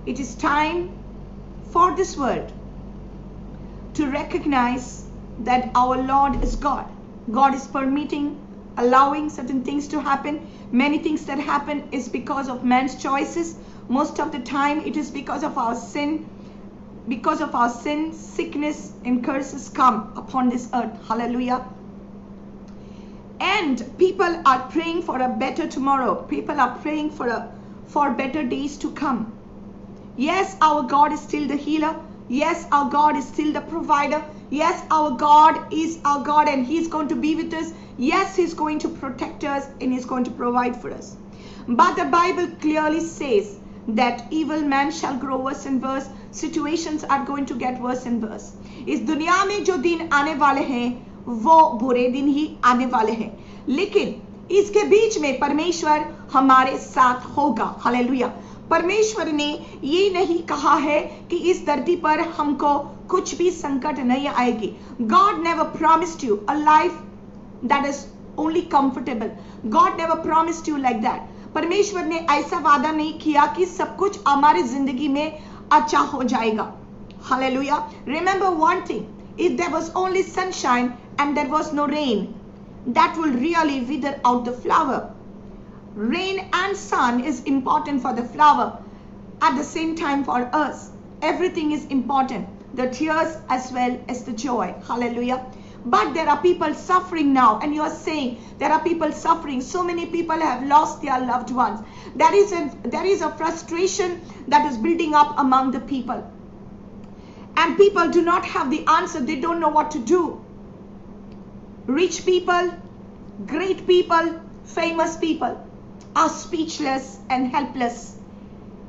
It is time for this world to recognize that our Lord is God. God is permitting, allowing certain things to happen. Many things that happen is because of man's choices. Most of the time it is because of our sin. Because of our sin, sickness and curses come upon this earth. Hallelujah. And people are praying for a better tomorrow. People are praying for better days to come. Yes, our God is still the healer. Yes, our God is still the provider. Yes, our God is our God and He's going to be with us. Yes, He's going to protect us and He's going to provide for us. But the Bible clearly says that evil man shall grow worse and worse. Situations are going to get worse and worse. इस दुनिया में जो दिन आने वाले हैं वो बुरे दिन ही आने वाले हैं, लेकिन इसके बीच में परमेश्वर हमारे साथ होगा. हालेलुया. परमेश्वर ने ये नहीं कहा है कि इस धरती पर हमको कुछ भी संकट नहीं आएगी. God never promised you a life that is only comfortable. God never promised you like that. परमेश्वर ने ऐसा वादा नहीं किया कि सब कुछ हमारी जिंदगी में अच्छा हो जाएगा. Hallelujah. Remember one thing, if there was only sunshine and there was no rain, that will really wither out the flower. Rain and sun is important for the flower. At the same time for us, everything is important. The tears as well as the joy. Hallelujah. But there are people suffering now, and you are saying there are people suffering. So many people have lost their loved ones. There is a frustration that is building up among the people. And people do not have the answer. They don't know what to do. Rich people, great people, famous people are speechless and helpless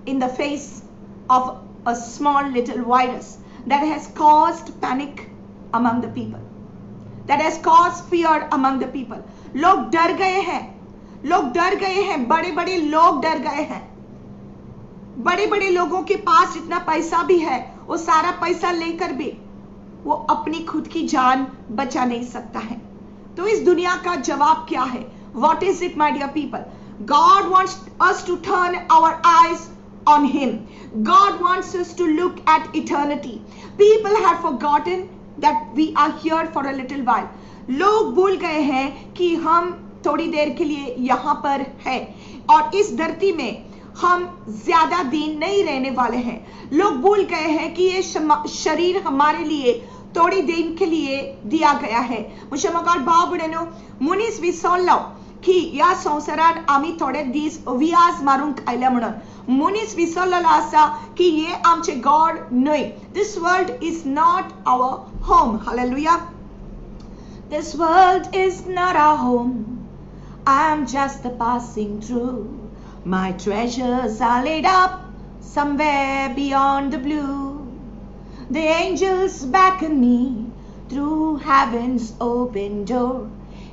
in the face of a small little virus that has caused panic among the people, that has caused fear among the people. लोग डर गए हैं, लोग डर गए हैं, बड़े बड़े लोग डर गए हैं. बड़े बड़े लोगों के पास जितना पैसा भी है, वो सारा पैसा लेकर भी वो अपनी खुद की जान बचा नहीं सकता है. तो इस दुनिया का जवाब क्या है? What is it, my dear people? God wants us to turn our eyes on Him. God wants us to look at eternity. People have forgotten that we are here for a little while. लोग भूल गए हैं कि हम थोड़ी देर के लिए यहाँ पर हैं और इस धरती में हम ज्यादा दिन नहीं रहने वाले हैं. लोग भूल गए हैं कि ये शरीर हमारे लिए थोड़ी दिन के लिए दिया गया है. मुशमगार बाबुडेनो मुनीस विसोल्लो की या संसारान आम्ही थोडे दिस व्याज मारून खायला म्हणून मुनीस विसरलेला असा की ये आमचे गॉड नाही. This world is not our home. Hallelujah. This world is not our home. I am just a passing through. My treasures are laid up somewhere beyond the blue. The angels beckon me through heaven's open door,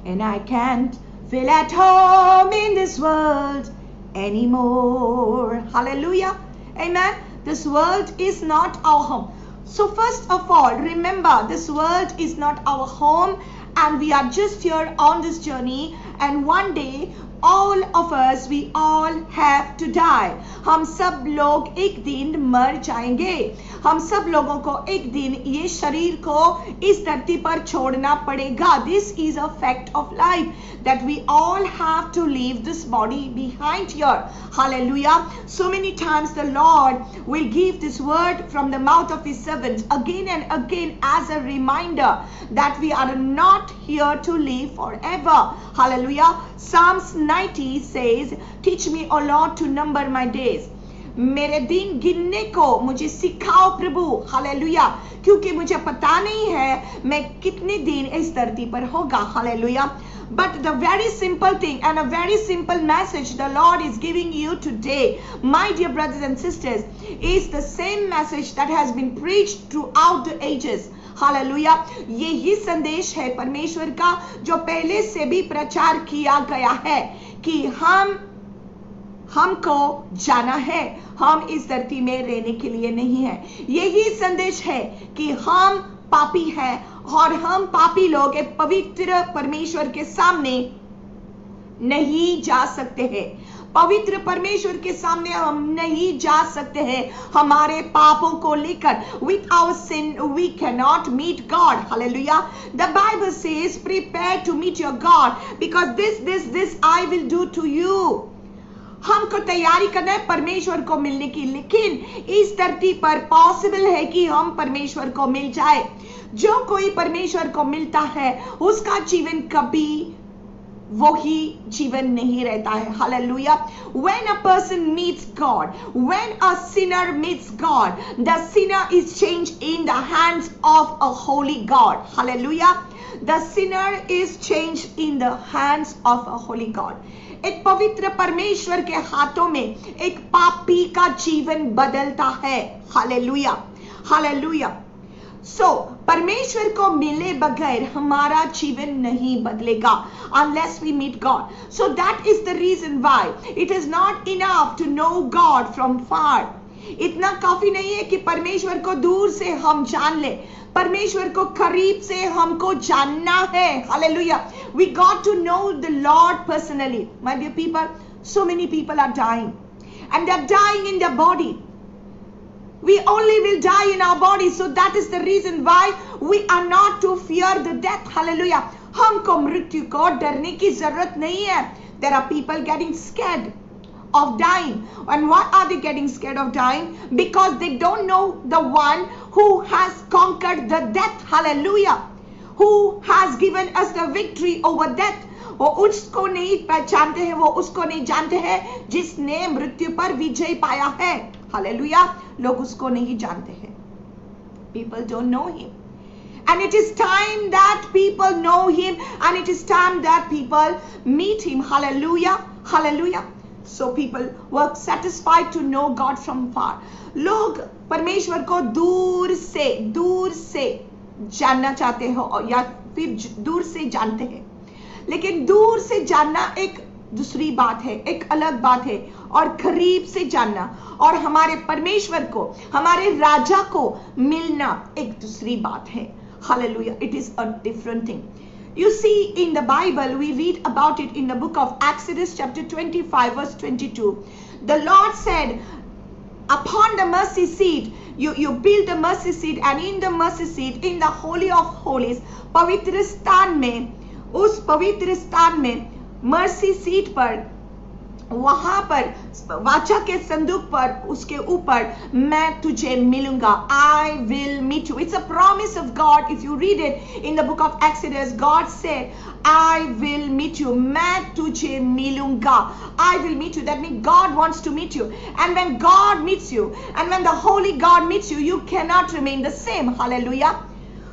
and I can't feel at home in this world anymore. Hallelujah. Amen. This world is not our home. So first of all, remember, this world is not our home and we are just here on this journey, and one day all of us, we all have to die. हम सब लोग एक दिन मर जाएंगे. हम सब लोगों को एक दिन ये शरीर को इस धरती पर छोड़ना पड़ेगा. This is a fact of life that we all have to leave this body behind here. Hallelujah. So many times the Lord will give this word from the mouth of His servants again and again as a reminder that we are not here to live forever. Hallelujah. Psalms 90 says, teach me, O Lord, to number my days. मेरे दिन गिनने को मुझे सिखाओ प्रभु. Hallelujah. क्योंकि मुझे पता नहीं है मैं कितने दिन इस धरती पर होगा. Hallelujah. But the very simple thing and a very simple message the Lord is giving you today, my dear brothers and sisters, is the same message that has been preached throughout the ages. Hallelujah. यही संदेश है परमेश्वर का जो पहले से भी प्रचार किया गया है कि हमको जाना है, हम इस धरती में रहने के लिए नहीं है. यही संदेश है कि हम पापी हैं और हम पापी लोग पवित्र परमेश्वर के सामने नहीं जा सकते हैं. पवित्र परमेश्वर के सामने हम नहीं जा सकते हैं हमारे पापों को लेकर. With our sin we cannot meet God. Hallelujah. The Bible says prepare to meet your God because this I will do to you. हमको तैयारी करना है परमेश्वर को मिलने की, लेकिन इस धरती पर पॉसिबल है कि हम परमेश्वर को मिल जाए. जो कोई परमेश्वर को मिलता है उसका जीवन कभी वही जीवन नहीं रहता है. Hallelujah. When a person meets God, when a sinner meets God, the sinner is changed in the hands of a holy God. Hallelujah. The sinner is changed in the hands of a holy God. एक पवित्र परमेश्वर के हाथों में एक पापी का जीवन बदलता है. Hallelujah. Hallelujah. So, परमेश्वर को मिले बगैर हमारा जीवन नहीं बदलेगा unless we meet God. So that is the reason why it is not enough to know God from far. इतना काफी नहीं है कि परमेश्वर को दूर से हम जान ले, परमेश्वर को करीब से हमको जानना है. Hallelujah. We got to know the Lord personally. My dear people, so many people are dying and they are dying in their body. We only will die in our body. So that is the reason why we are not to fear the death. Hallelujah. हमको मृत्यु को डरने की जरूरत नहीं है. There are people getting scared of dying. And why are they getting scared of dying? Because they don't know the one who has conquered the death. Hallelujah. Who has given us the victory over death. वो उसको नहीं पहचानते हैं, वो उसको नहीं जानते हैं जिसने मृत्यु पर विजय पाया है. हालेलुया. लोग उसको नहीं जानते हैं. People don't know him. And it is time that people know him and it is time that people meet him. Hallelujah. Hallelujah. So people were satisfied to know God from far. लोग परमेश्वर को दूर से जानना चाहते हो या फिर दूर से जानते हैं. लेकिन दूर से जानना एक दूसरी बात है, एक अलग बात है, और करीब से जानना और हमारे परमेश्वर को, हमारे राजा को मिलना एक दूसरी बात है. Hallelujah. It is a different thing. You see, in the Bible, we read about it in the book of Exodus chapter 25 verse 22. The Lord said, upon the mercy seat, you build the mercy seat, and in the mercy seat, in the holy of holies, पवित्र स्थान में, उस पवित्र स्थान में mercy seat पर, वहां पर वाचा के संदूक पर, उसके ऊपर मैं तुझे मिलूंगा. I will meet you. It's a promise of God. If you read it in the book of Exodus, God said, I will meet you. मैं तुझे मिलूंगा. I will meet you. That means God wants to meet you. And when God meets you, and when the holy God meets you, you cannot remain the same. Hallelujah.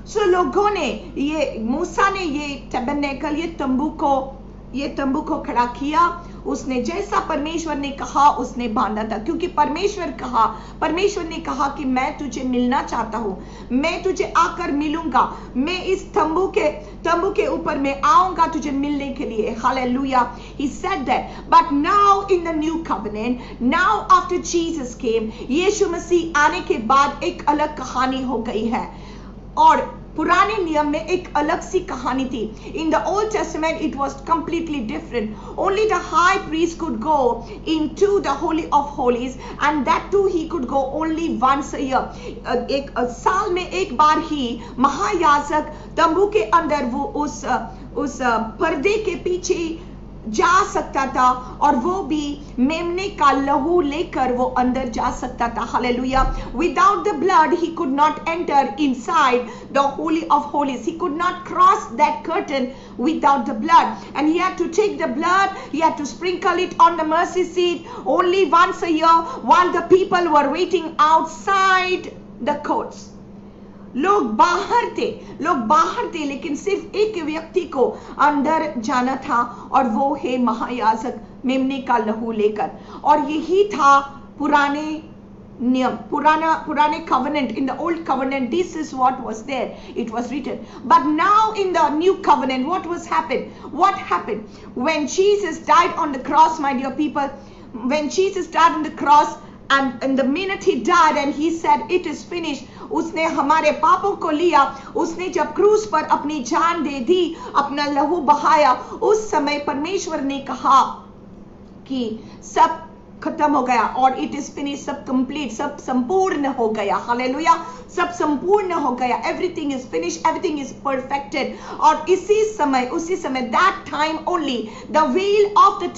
So लोगों ने, ये मूसा ने ये tabernacle, ये तंबू को खड़ा किया. उसने जैसा परमेश्वर ने कहा उसने बांधा था, क्योंकि परमेश्वर ने कहा कि मैं तुझे मिलना चाहता हूँ, मैं तुझे आकर मिलूंगा, मैं इस तंबू के ऊपर मैं आऊंगा तुझे मिलने के लिए. Hallelujah. He said that. But now in the new covenant, now after Jesus came, यीशु मसीह आने के बाद एक अलग कहानी हो गई है, और पुराने नियम में एक अलग सी कहानी थी. In the Old Testament it was completely different. Only the high priest could go into the holy of holies, and that too he could go only once a year. एक साल में एक बार ही महायाजक तंबू के अंदर वो उस पर्दे के पीछे जा सकता था, और वो भी मेमने का लहू लेकर वो अंदर जा सकता था. Hallelujah. Without the blood he could not enter inside the holy of holies. He could not cross that curtain without the blood, and he had to take the blood, he had to sprinkle it on the mercy seat only once a year while the people were waiting outside the courts. लोग बाहर थे, लेकिन सिर्फ एक व्यक्ति को अंदर जाना था, और वो है महायाजक मेमने का लहू लेकर. और यही था पुराने नियम, पुराने covenant. In the old covenant, this is what was there, it was written. But now in the new covenant, what happened when Jesus died on the cross, my dear people? When Jesus died on the cross, and the minute he died and he said it is finished, उसने हमारे पापों को लिया. उसने जब क्रूस पर अपनी जान दे दी, अपना लहू बहाया, उस समय परमेश्वर ने कहा कि सब खत्म हो गया और इट इज फिनिश, सब कंप्लीट, सब संपूर्ण हो गया। हालेलुया, सब संपूर्ण हो गया, everything is finish, everything is perfected. और उसी समय that time only the veil of the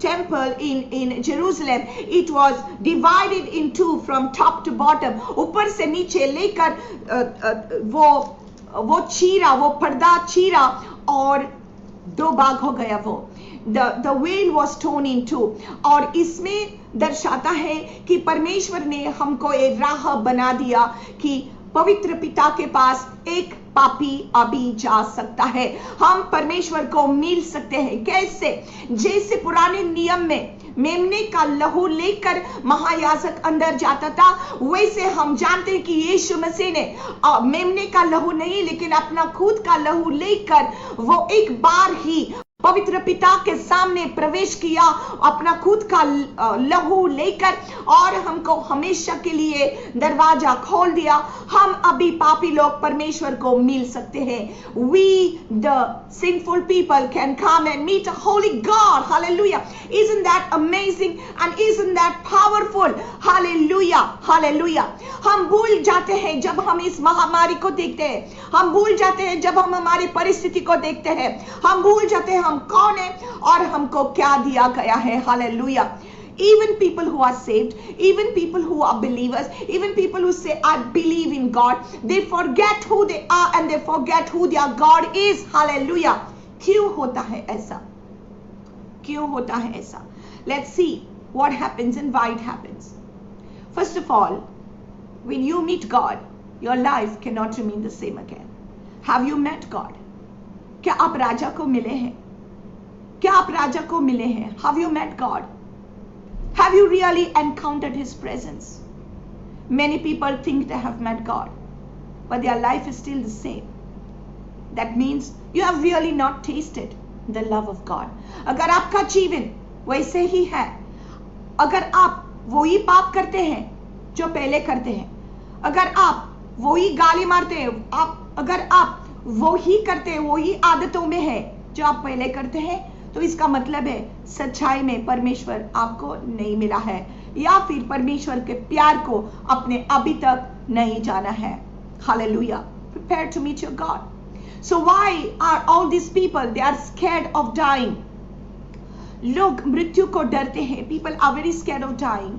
temple in Jerusalem, it was divided in two from top to bottom, ऊपर से नीचे लेकर वो चीरा, वो पर्दा चीरा और दो भाग हो गया। वो the veil was torn in two। और इसमें दर्शाता है कि परमेश्वर ने हमको एक राह बना दिया कि पवित्र पिता के पास एक पापी अभी जा सकता है, हम परमेश्वर को मिल सकते हैं। कैसे? जैसे पुराने नियम में मेमने का लहू लेकर महायाजक अंदर जाता था, वैसे हम जानते हैं कि यीशु मसीह ने मेमने का लहू नहीं लेकिन अपना खुद का लहू लेकर वो एक बार ही पवित्र पिता के सामने प्रवेश किया, अपना खुद का लहू लेकर, और हमको हमेशा के लिए दरवाजा खोल दिया। हम अभी पापी लोग परमेश्वर को मिल सकते हैं। We the sinful people can come and meet a holy God. Hallelujah. Isn't that amazing and isn't that powerful? Hallelujah. Hallelujah. हम भूल जाते हैं जब हम इस महामारी को देखते हैं, हम भूल जाते हैं जब हम हमारी परिस्थिति को देखते हैं, हम भूल जाते हैं हम कौन है और हमको क्या दिया गया है। Hallelujah. Even people who are saved, even people who are believers, even people who say I believe in God, they forget who they are and they forget who their God is. Hallelujah. क्यों होता है ऐसा? क्यों होता है ऐसा? Let's see what happens and why it happens. First of all, when you meet God, your life cannot remain the same again. Have you met God? क्या आप राजा को मिले हैं? क्या आप राजा को मिले हैं? Have you met God? Have you really encountered His presence? Many people think they have met God, but their life is still the same. That means you have really not tasted the love of God. अगर आपका जीवन वैसे ही है, अगर आप वही पाप करते हैं जो पहले करते हैं, अगर आप वही गाली मारते हैं, अगर आप वही करते हैं, वही आदतों में है जो आप पहले करते हैं, तो इसका मतलब है सच्चाई में परमेश्वर आपको नहीं मिला है, या फिर परमेश्वर के प्यार को अपने अभी तक नहीं जाना है। Hallelujah. Prepare to meet your God. So why are all these people, they are scared of dying? लोग मृत्यु को डरते हैं। People are very scared of dying.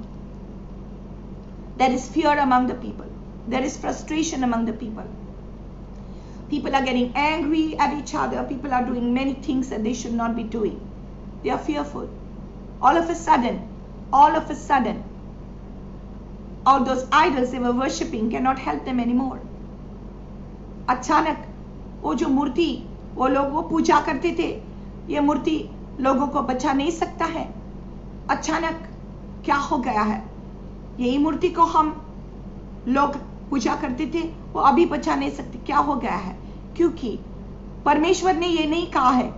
There is fear among the people. There is frustration among the people. People are getting angry at each other. People are doing many things that they should not be doing. They are fearful. All of a sudden, all those idols they were worshipping cannot help them anymore. अचानक वो जो मूर्ति वो लोग वो पूजा करते थे, ये मूर्ति लोगों को बचा नहीं सकता है। अचानक क्या हो गया है? यही मूर्ति को हम लोग पूजा करते थे, वो अभी बचा नहीं सकते। क्या हो गया है? क्योंकि परमेश्वर ने ये नहीं कहा है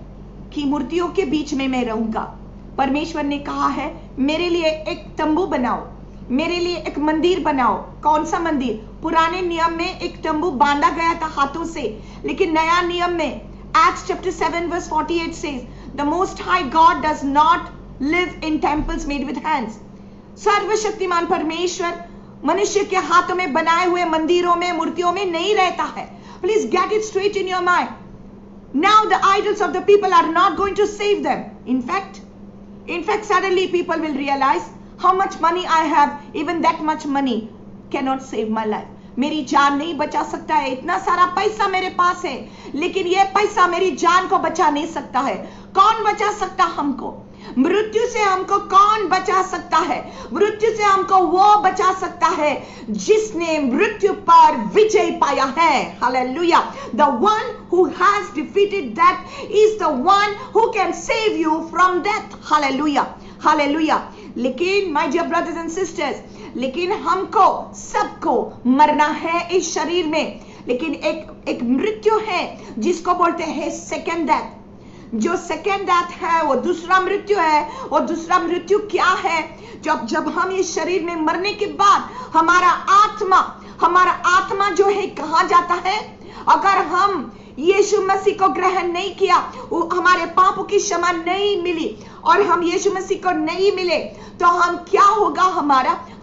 कि मूर्तियों के बीच में मैं रहूंगा। परमेश्वर ने कहा है मेरे लिए एक तंबू बनाओ, मेरे लिए एक मंदिर बनाओ। कौन सा मंदिर? पुराने नियम में एक तंबू बांधा गया था हाथों से, लेकिन नया नियम में Acts chapter 7 verse 48 says the most high God does not live in temples made with hands. सर्वशक्तिमान परमेश्वर मनुष्य के हाथों में बनाए हुए मंदिरों में, मूर्तियों में नहीं रहता है। Please get it straight in your mind. Now the idols of the people are not going to save them. In fact, suddenly people will realize how much money I have, even that much money cannot save my life. मेरी जान नहीं बचा सकता है, इतना सारा पैसा मेरे पास है, लेकिन ये पैसा मेरी जान को बचा नहीं सकता है। कौन बचा सकता हमको? मृत्यु से हमको कौन बचा सकता है? मृत्यु से हमको वो बचा सकता है जिसने मृत्यु पर विजय पाया है। Hallelujah. The one who has defeated death is the one who can save you from death. Hallelujah, hallelujah. लेकिन my dear brothers and sisters, लेकिन हमको सबको मरना है इस शरीर में, लेकिन एक मृत्यु है जिसको बोलते हैं सेकेंड डेथ। जो सेकेंड डेथ है वो दूसरा मृत्यु है। वो दूसरा मृत्यु क्या है? जब हम इस शरीर में मरने के बाद हमारा आत्मा जो है कहाँ जाता है? अगर हम यीशु मसीह को ग्रहण नहीं किया, हमारे पापों की क्षमा नहीं मिली और हम यीशु मसीह को नहीं मिले तो हम क्या होगा,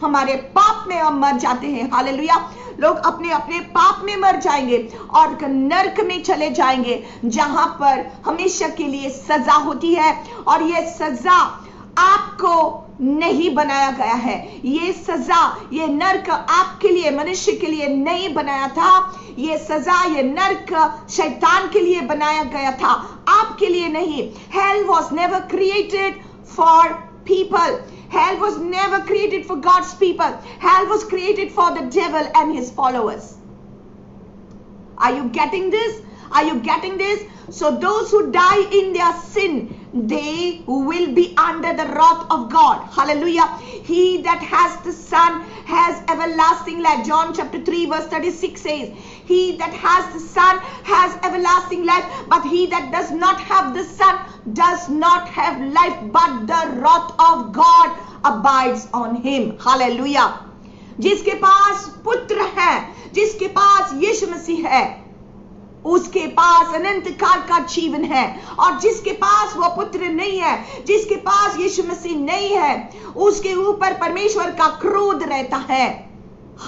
हमारे पाप में हम मर जाते हैं। हालेलुया। लोग अपने अपने पाप में मर जाएंगे और नरक में चले जाएंगे, जहां पर हमेशा के लिए सजा होती है। और ये सजा आपको नहीं बनाया गया है, ये सजा, ये नरक आपके लिए, मनुष्य के लिए नहीं बनाया था। ये सजा, ये नरक शैतान के लिए बनाया गया था, आपके लिए नहीं। Hell was never created for people. Hell was never created for God's people. Hell was created for the devil and his followers. Are you getting this? Are you getting this? So those who die in their sin, they will be under the wrath of God. Hallelujah. He that has the Son has everlasting life. John chapter 3 verse 36 says, he that has the Son has everlasting life, but he that does not have the Son does not have life, but the wrath of God abides on him. Hallelujah. जिसके पास पुत्र है, जिसके पास यीशु मसीह है, उसके पास अनंत काल का जीवन है। और जिसके पास वो पुत्र नहीं है, जिसके पास यीशु मसीह नहीं है, उसके ऊपर परमेश्वर का क्रोध रहता है।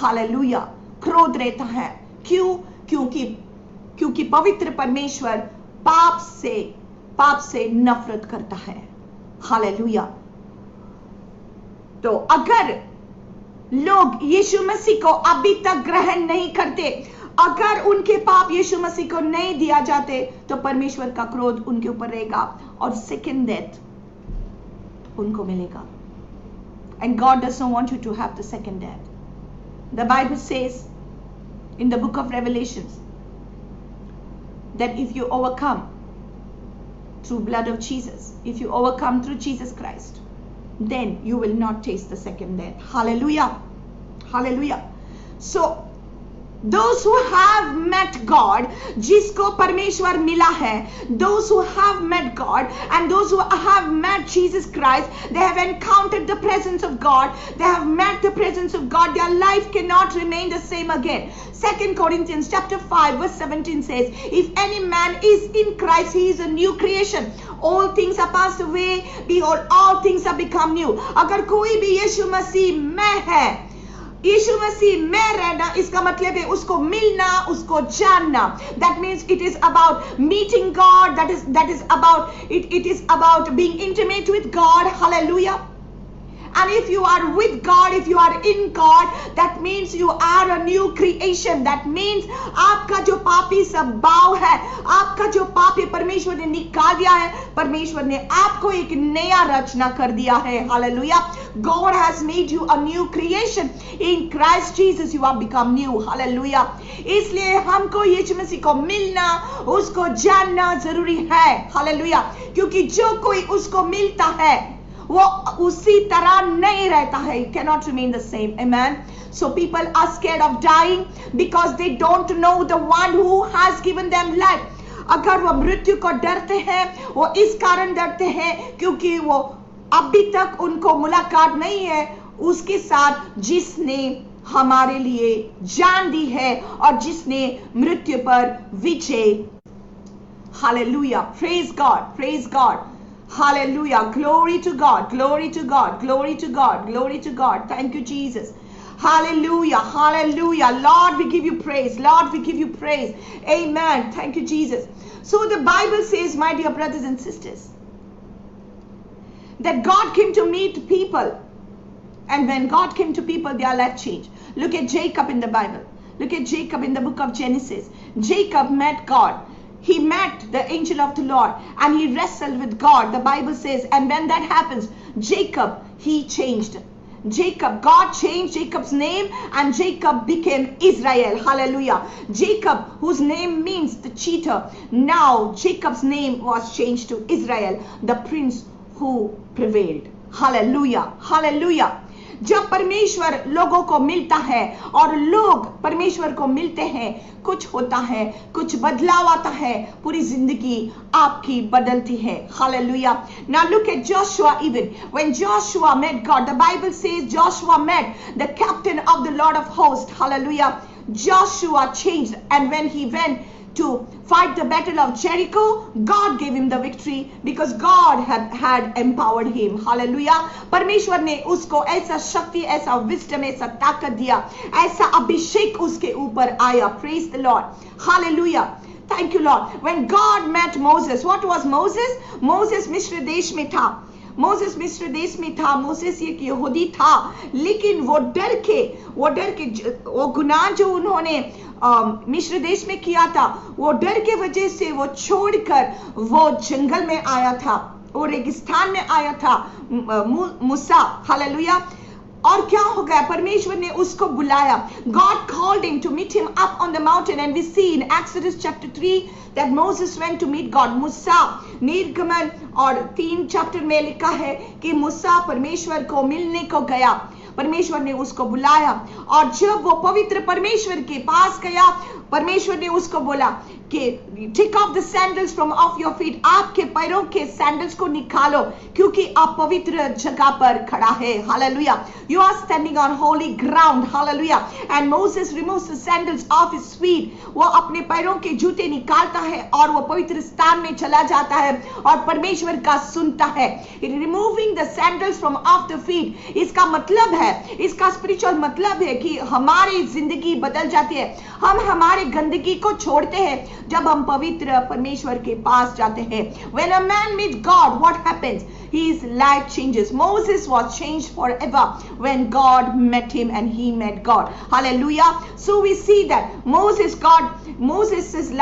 हालेलुया। क्रोध रहता है। क्यों? क्योंकि पवित्र परमेश्वर पाप से नफरत करता है। हालेलुया। तो अगर लोग यीशु मसीह को अभी तक ग्रहण नहीं करते, अगर उनके पाप यीशु मसीह को नहीं दिया जाते, तो परमेश्वर का क्रोध उनके ऊपर रहेगा और सेकंड डेथ उनको मिलेगा। And God doesn't want you to have the second death. The Bible says in the book of Revelations that if you overcome through blood of Jesus, if you overcome through Jesus Christ, then you will not taste the second death. Hallelujah. Hallelujah. So those who have met God, जिसको परमेश्वर मिला है, those who have met God and those who have met Jesus Christ, they have encountered the presence of God, they have met the presence of God, their life cannot remain the same again. 2 Corinthians chapter 5 verse 17 says, if any man is in Christ, he is a new creation. All things are passed away, behold, all things are become new. अगर कोई भी यीशु मसीह में है, यीशु मसीह में रहना, इसका मतलब है उसको मिलना, उसको जानना। That means it is about meeting God. That is about it is about being intimate with God. Hallelujah. And if you are with God, if you are in God, that means you are a new creation. That means आपका जो पापी स्वभाव है, आपका जो पापी परमेश्वर ने निकाल दिया है, परमेश्वर ने आपको एक नया रचना कर दिया है। Hallelujah. God has made you a new creation. In Christ Jesus you have become new. Hallelujah. इसलिए हमको यीशु मसीह को मिलना, उसको जानना जरूरी है। Hallelujah. क्योंकि जो कोई उसको मिलता है, वो उसी तरह नहीं रहता है. You cannot remain the same. Amen. So people are scared of dying because they don't know the one who has given them life. अगर वो मृत्यु को डरते हैं, वो इस कारण डरते हैं क्योंकि वो अभी तक उनको मुलाकात नहीं है उसके साथ जिसने हमारे लिए जान दी है और जिसने मृत्यु पर विजय. Hallelujah. Praise God. Praise God. Hallelujah. Glory to God. Glory to God. Glory to God. Glory to God. Thank you, Jesus. Hallelujah. Hallelujah. Lord, we give you praise. Lord, we give you praise. Amen. Thank you, Jesus. So the Bible says, my dear brothers and sisters, that God came to meet people. And when God came to people, their life changed. Look at Jacob in the Bible. Look at Jacob in the book of Genesis. Jacob met God. He met the angel of the Lord and he wrestled with God. The Bible says, and when that happens, Jacob, he changed. Jacob, God changed Jacob's name and Jacob became Israel. Hallelujah. Jacob, whose name means the cheater, now Jacob's name was changed to Israel, the prince who prevailed. Hallelujah. Hallelujah. जब परमेश्वर लोगों को मिलता है और लोग परमेश्वर को मिलते हैं, कुछ होता है, कुछ बदलाव आता है, पूरी जिंदगी आपकी बदलती है. Hallelujah. Now look at Joshua. Even when Joshua met God, the Bible says Joshua met the captain of the Lord of hosts. Hallelujah. Joshua changed, and when he went to fight the battle of Jericho, God gave him the victory because God had empowered him. Hallelujah. परमेश्वर ने उसको ऐसा शक्ति, ऐसा wisdom, ऐसा ताकत दिया, ऐसा अभिषेक उसके ऊपर आया. Praise the Lord. Hallelujah. Thank you, Lord. When God met Moses, what was Moses? Moses मिस्र देश में था. मोसेस मिस्र देश में था. मोसेस एक यहूदी था, लेकिन वो डर के वो गुनाह जो उन्होंने मिस्र देश में किया था, वो डर के वजह से वो छोड़कर वो जंगल में आया था, वो रेगिस्तान में आया था. मूसा. हालेलुया. और क्या हो गया? परमेश्वर ने उसको बुलाया. God called him to meet him up on the mountain, and we see in Exodus chapter 3 that Moses went to meet God. मूसा निर्गमन और 3 चैप्टर में लिखा है कि मूसा परमेश्वर को मिलने को गया. परमेश्वर ने उसको बुलाया, और जब वो पवित्र परमेश्वर के पास गया, परमेश्वर ने उसको बोला कि take off the sandals from off your feet, आपके पैरों के सैंडल्स को निकालो, क्योंकि आप पवित्र जगह पर खड़ा है. Hallelujah. You are standing on holy ground. Hallelujah. And Moses removes the sandals of his feet. वो अपने पैरों के जूते निकालता है और वो पवित्र स्थान में चला जाता है और परमेश्वर का सुनता है. Removing the sandals from of the feet, इसका मतलब है, इसका स्पिरिचुअल मतलब है कि हमारी जिंदगी बदल जाती है. हम हमारे गंदगी को छोड़ते हैं जब हम पवित्र परमेश्वर के पास जाते हैं. When a man meets God, what happens? His life changes. Moses was changed forever when God met him and he met God. Hallelujah. So we see that Moses'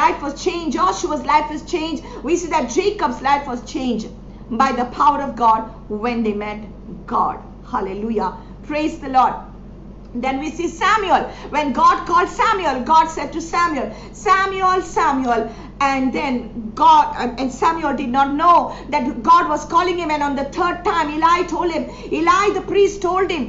life was changed. Joshua's life was changed. We see that Jacob's life was changed by the power of God when they met God. Hallelujah. Praise the Lord. Then we see Samuel. When God called Samuel, God said to Samuel, Samuel, Samuel. And then God, and Samuel did not know that God was calling him. And on the third time, Eli told him, Eli the priest told him,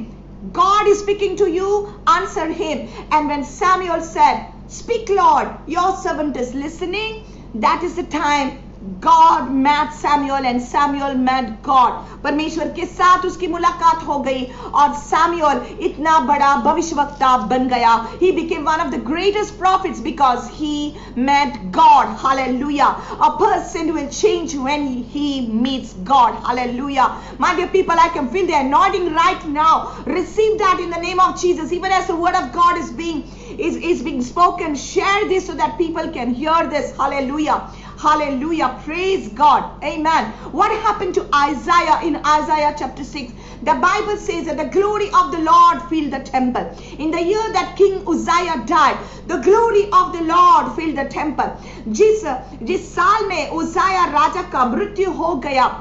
God is speaking to you, answer him. And when Samuel said, speak Lord, your servant is listening, that is the time God met Samuel and Samuel met God. परमेश्वर के साथ उसकी मुलाकात हो गई और Samuel इतना बड़ा भविष्यवक्ता बन गया. He became one of the greatest prophets because he met God. Hallelujah. A person will change when he meets God. Hallelujah. My dear people, I can feel the anointing right now. Receive that in the name of Jesus. Even as the word of God is being spoken, share this so that people can hear this. Hallelujah. Hallelujah. Praise God. Amen. What happened to Isaiah in Isaiah chapter 6? The Bible says that the glory of the Lord filled the temple. In the year that King Uzziah died, the glory of the Lord filled the temple. जिस साल में उज्जाया राजा का मृत्यु हो गया,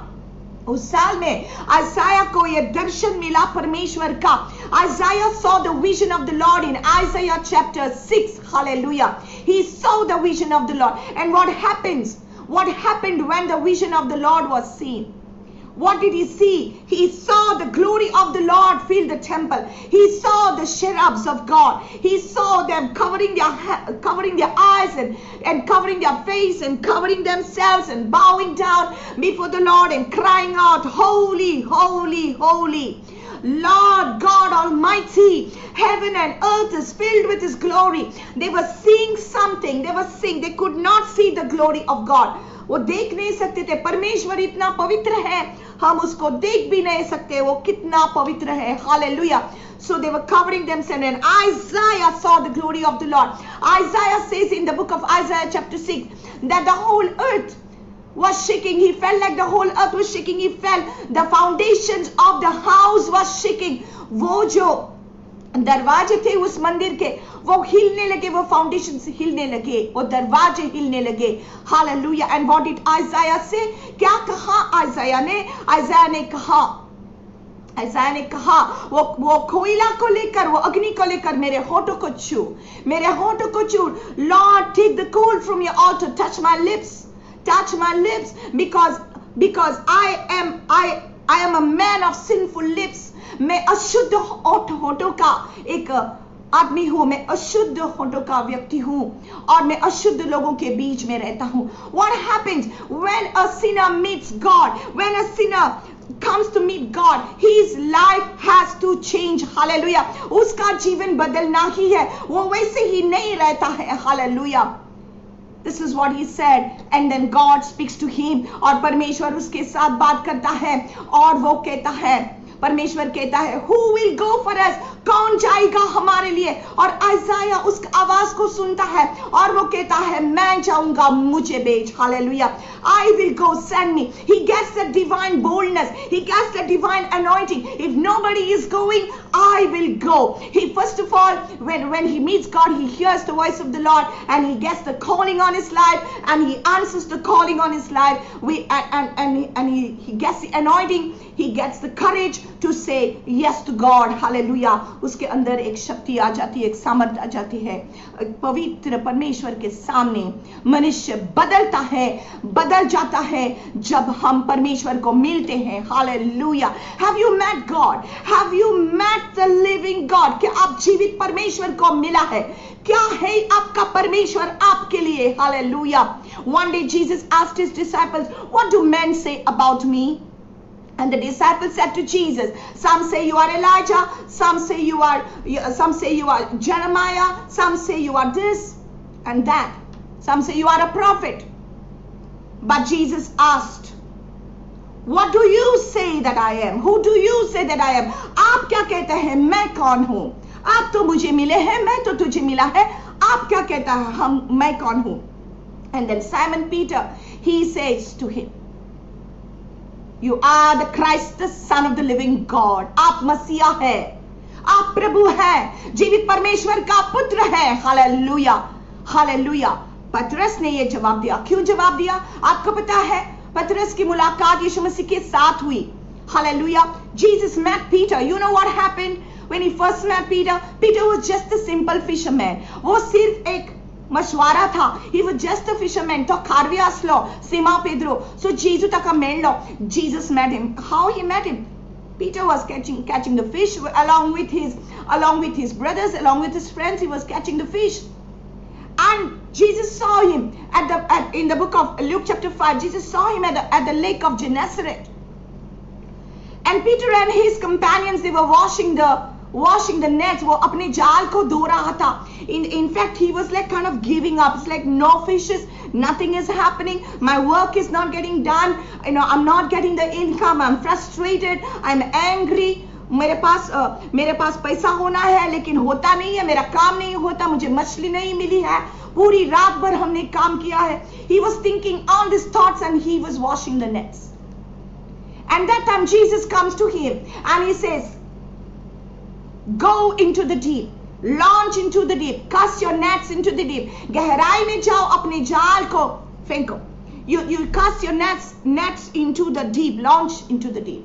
उस साल में आइसाया को यह दर्शन मिला परमेश्वर का. Isaiah saw the vision of the Lord in Isaiah chapter 6. Hallelujah. He saw the vision of the Lord. And what happens? What happened when the vision of the Lord was seen? What did he see? He saw the glory of the Lord fill the temple. He saw the cherubs of God. He saw them covering their eyes and covering their face and covering themselves and bowing down before the Lord and crying out, holy, holy, holy. Lord God Almighty, heaven and earth is filled with His glory. They were seeing something. They could not see the glory of God. वो देख नहीं सकते थे. परमेश्वर इतना पवित्र है, हम उसको देख भी नहीं सकते, वो कितना पवित्र है. Hallelujah. So they were covering themselves, and Isaiah saw the glory of the Lord. Isaiah says in the book of Isaiah chapter 6 that the whole earth was shaking. He felt like the whole earth was shaking. He felt the foundations of the house was shaking. वो जो दरवाजे थे उस मंदिर के, वो हिलने लगे, वो फाउंडेशन हिलने लगे, वो दरवाजे हिलने लगे. हालेलुया. एंड व्हाट डिड आइजाया से? क्या कहा आइजाया ने कहा वो कोयला को लेकर, वो अग्नि को लेकर मेरे होठों को छू. Lord take the coal from your altar, touch my lips because I am a man of sinful lips. मैं अशुद्ध होठों का एक आदमी हूँ, मैं अशुद्ध होठों का व्यक्ति हूँ और मैं अशुद्ध लोगों के बीच में रहता हूँ. What happens when a sinner meets God? When a sinner comes to meet God, his life has to change. Hallelujah. उसका जीवन बदलना ही है, वो वैसे ही नहीं रहता है. Hallelujah. This is what he said, and then God speaks to him. और परमेश्वर उसके साथ बात करता है और वो कहता है, परमेश्वर कहता है, who will go for us? कौन जाएगा हमारे लिए? और आइजाया उस आवाज को सुनता है और वो कहता है, मैं जाऊंगा, मुझे भेज. Hallelujah. I will go, send me. He gets the divine boldness. He gets the divine anointing. If nobody is going, I will go. He first of all, when he meets God, he hears the voice of the Lord and he gets the calling on his life and he answers the calling on his life. He gets the anointing. He gets the courage to say yes to God. Hallelujah. उसके अंदर एक शक्ति आ जाती है, एक सामर्थ आ जाती है. पवित्र परमेश्वर के सामने मनुष्य बदलता है, बदल जाता है जब हम परमेश्वर को मिलते हैं. Hallelujah. Have you met God? Have you met the living God? क्या आप जीवित परमेश्वर को मिला है? क्या है आपका परमेश्वर आपके लिए? Hallelujah. One day Jesus asked his disciples, what do men say about me? And the disciples said to Jesus, some say you are Elijah, some say you are Jeremiah, some say you are this and that, some say you are a prophet. But Jesus asked, what do you say that I am? Who do you say that I am? आप क्या कहते हैं मैं कौन हूँ? आप तो मुझे मिले हैं, मैं तो तुझे मिला है. आप क्या कहता है मैं कौन हूँ? And then Simon Peter, he says to him, you are the Christ, the Son of the living God. आप मसीहा है, आप प्रभु हैं, जीवित परमेश्वर का पुत्र है. Hallelujah, hallelujah. पतरस ने ये जवाब दिया. क्यों जवाब दिया? आपको पता है पतरस की मुलाकात यीशु मसीह के साथ हुई. Hallelujah. Jesus met Peter. You know what happened when he first met Peter? Peter was just a simple fisherman. वो सिर्फ एक मशवारा था. He was just a fisherman. तो खारवियास लो, Simão Pedro. So Jesus taka mello. Jesus met him. How he met him? Peter was catching the fish along with his brothers, along with his friends. He was catching the fish, and Jesus saw him in the book of Luke chapter 5. Jesus saw him at the lake of Gennesaret, and Peter and his companions, they were washing the nets. वो अपने जाल को धो रहा था. In fact, he was like kind of giving up. It's like no fishes, nothing is happening. My work is not getting done. I'm not getting the income. I'm frustrated. I'm angry. मेरे पास पैसा होना है लेकिन होता नहीं है. मेरा काम नहीं होता. मुझे मछली नहीं मिली है. पूरी रात भर हमने काम किया है. He was thinking all these thoughts and he was washing the nets. And that time Jesus comes to him and he says, go into the deep, launch into the deep, cast your nets into the deep. गहराई में जाओ, अपने जाल को फेंको. You cast your nets into the deep, launch into the deep.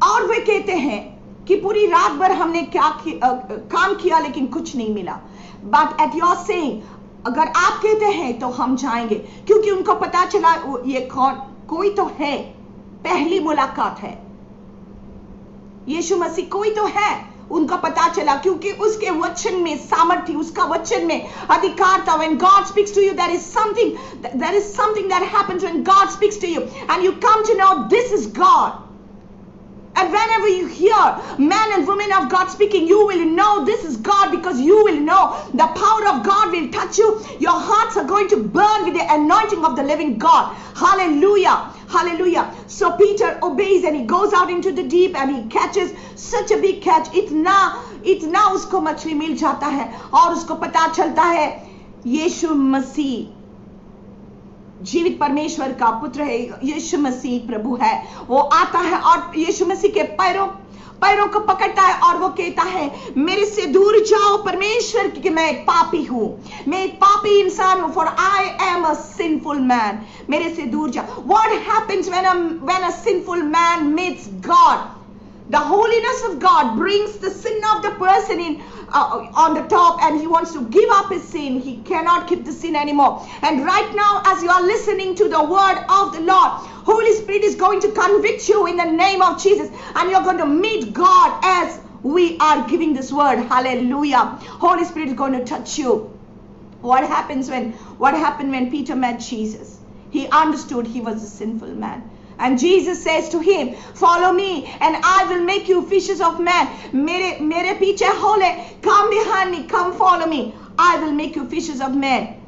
और वे कहते हैं कि पूरी रात भर हमने काम किया लेकिन कुछ नहीं मिला. But at your saying, अगर आप कहते हैं तो हम जाएंगे. क्योंकि उनको पता चला ये कोई तो है. पहली मुलाकात है. यीशु मसीह कोई तो है. उनका पता चला क्योंकि उसके वचन में सामर्थ्य, उसका वचन में अधिकार था. When God speaks to you, there is something that happens when God speaks to you, and you come to know this is God. And whenever you hear men and women of God speaking, you will know this is God, because you will know the power of God will touch you. Your hearts are going to burn with the anointing of the living God. Hallelujah. Hallelujah. So Peter obeys and he goes out into the deep and he catches such a big catch. इतना उसको मछली मिल जाता है और उसको पता चलता है यीशु मसीह जीवित परमेश्वर का पुत्र है. यीशु मसीह प्रभु है. वो आता है और यीशु मसीह के पैरों को पकड़ता है और वो कहता है मेरे से दूर जाओ परमेश्वर, क्योंकि मैं एक पापी हूं. मैं एक पापी इंसान हूं. For I am a sinful man. मेरे से दूर जाओ. What happens when a sinful man meets God? The holiness of God brings the sin of the person in on the top, and he wants to give up his sin. He cannot keep the sin anymore. And right now, as you are listening to the word of the Lord, Holy Spirit is going to convict you in the name of Jesus, and you're going to meet God as we are giving this word. Hallelujah. Holy Spirit is going to touch you. What happened when Peter met Jesus? He understood he was a sinful man. And Jesus says to him, follow me and I will make you fishers of men. मेरे पीछे हो ले. Come behind me, come follow me. I will make you fishers of men.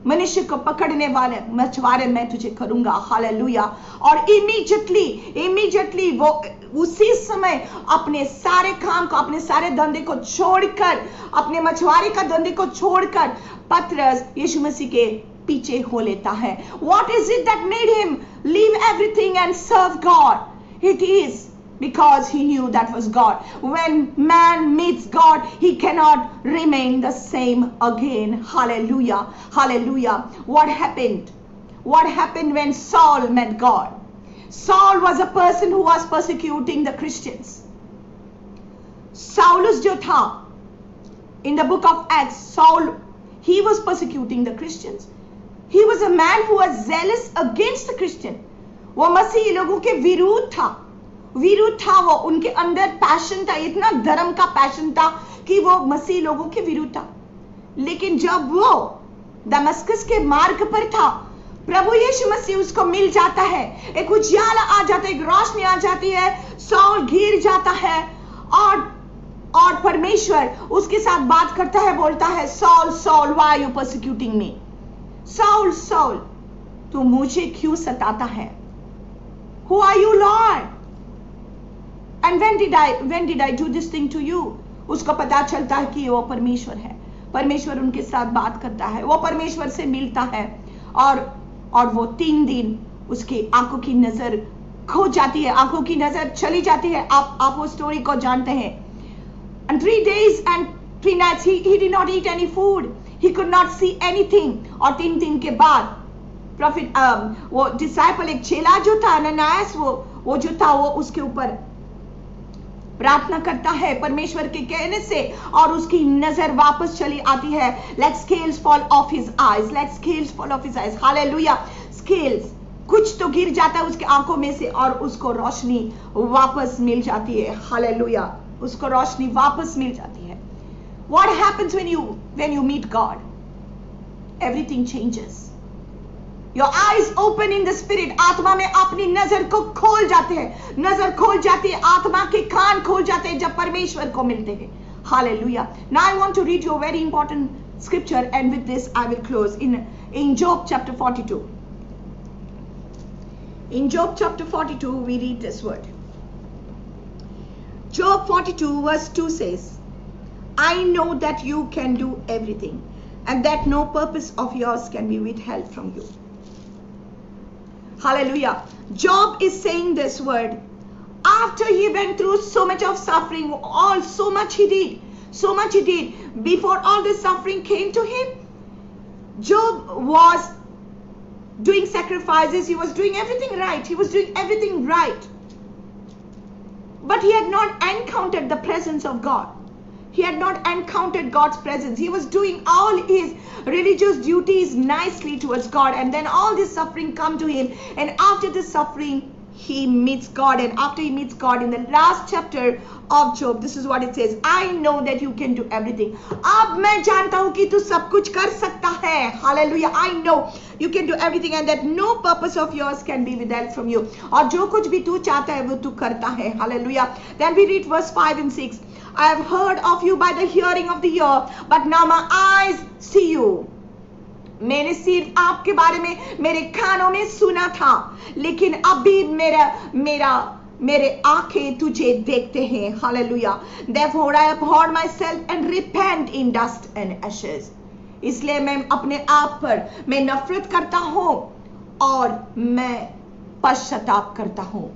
मनुष्य को पकड़ने वाले मछुआरे मैं तुझे करूंगा। हालेलुया। और इमीडिएटली वो उसी समय अपने सारे काम को, अपने सारे धंधे को छोड़कर, अपने मछुआरे का धंधे को छोड़कर पतरस यीशु मसीह के पीछे हो लेता है। What is it that made him leave everything and serve God? It is because he knew that was God. When man meets God, he cannot remain the same again. Hallelujah. Hallelujah. What happened? What happened when Saul met God? Saul was a person who was persecuting the Christians. Saulus जो था, in the book of Acts, Saul, he was persecuting the Christians. He was a man who was zealous against the Christian. वो मसीही लोगों के विरुद्ध था, वो उनके अंदर पैशन था, इतना धर्म का पैशन था कि वो मसीह लोगों के विरुद्ध था। लेकिन जब वो दमस्कस के मार्ग पर था, प्रभु यीशु मसीह उसको मिल जाता है, एक उजाला आ जाता है, एक रोशनी आ जाती है, सौल गिर जाता है और परमेश्वर उसके साथ बात करता है, बोलता है, Saul Saul why are you persecuting me? Saul Saul तू मुझे क्यों सताता है? Who are you, Lord? And when did I do this thing to you? उसको पता चलता है कि वो परमेश्वर है, परमेश्वर उनके साथ बात करता है, वो परमेश्वर से मिलता है और वो 3 दिन उसकी आंखों की नजर खो जाती है, आंखों की नजर चली जाती है। आप वो स्टोरी को जानते हैं। And 3 days and 3 nights he did not eat any food, he could not see anything। और 3 दिन के बाद प्रॉफिट वो डिसाइपल, एक चेला जो था अननियास, वो जो था वो उसके ऊपर प्रार्थना करता है परमेश्वर के कहने से, और उसकी नजर वापस चली आती है। Let scales fall off his eyes, let scales fall off his eyes। Hallelujah. Scales, कुछ तो गिर जाता है उसके आंखों में से और उसको रोशनी वापस मिल जाती है। हालेलुया। उसको रोशनी वापस मिल जाती है। What happens when you meet God? Everything changes. Your eyes open in the spirit. आत्मा में अपनी नजर को खोल जाते हैं, नजर खोल जाती है, आत्मा के कान खोल जाते हैं जब परमेश्वर को मिलते हैं। Hallelujah. Now I want to read you a very important scripture, and with this I will close in Job chapter 42. In Job chapter 42 we read this word. Job 42 verse 2 says, I know that you can do everything, and that no purpose of yours can be withheld from you. Hallelujah. Job is saying this word after he went through so much of suffering, so much he did. Before all this suffering came to him, Job was doing sacrifices, he was doing everything right. But he had not encountered the presence of God. He had not encountered God's presence. He was doing all his religious duties nicely towards God, and then all this suffering come to him, and after this suffering he meets God. And after he meets God, in the last chapter of Job, this is what it says, I know that you can do everything. अब मैं जानता हूँ कि तू सब कुछ कर सकता है. Hallelujah. I know you can do everything, and that no purpose of yours can be withheld from you. और जो कुछ भी तू चाहता है वो तू करता है. Hallelujah. Then we read verse 5 and 6. I have heard of you by the hearing of the ear, but now my eyes see you. मैंने सिर्फ आपके बारे में मेरे कानों में सुना था, लेकिन अभी मेरे आंखें तुझे देखते हैं. Hallelujah. Therefore I abhor myself and repent in dust and ashes. इसलिए मैं अपने आप पर मैं नफरत करता हूँ और मैं पश्चाताप करता हूँ.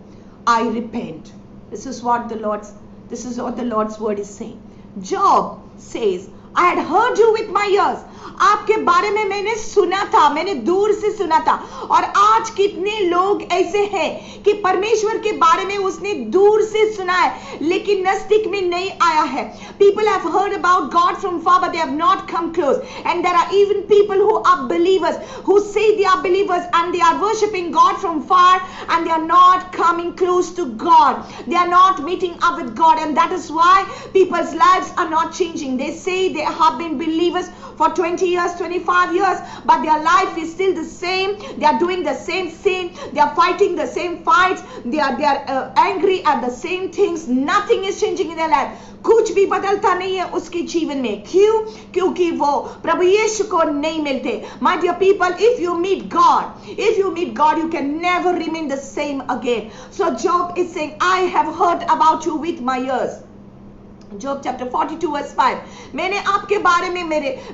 I repent. This is what the Lord's word is saying. Job says, I had heard you with my ears. आपके बारे में मैंने सुना था, मैंने दूर से सुना था. और आज कितने लोग ऐसे हैं कि परमेश्वर के बारे में उसने दूर से सुना है लेकिन नजदीक में नहीं आया है. People have heard about God from far, but they have not come close. And there are even people who are believers, who say they are believers, and they are worshiping God from far, and they are not coming close to God. They are not meeting up with God, and that is why people's lives are not changing. They say they have been believers for 20 20 years, 25 years, but their life is still the same. They are doing the same sin. They are fighting the same fights. They are angry at the same things. Nothing is changing in their life. कुछ भी बदलता नहीं है उसके जीवन में. क्यों? क्योंकि वो प्रभु यीशु को नहीं मिलते. My dear people, if you meet God, you can never remain the same again. So Job is saying, I have heard about you with my ears. Job chapter 42 verse 5. मैंने आपके बारे में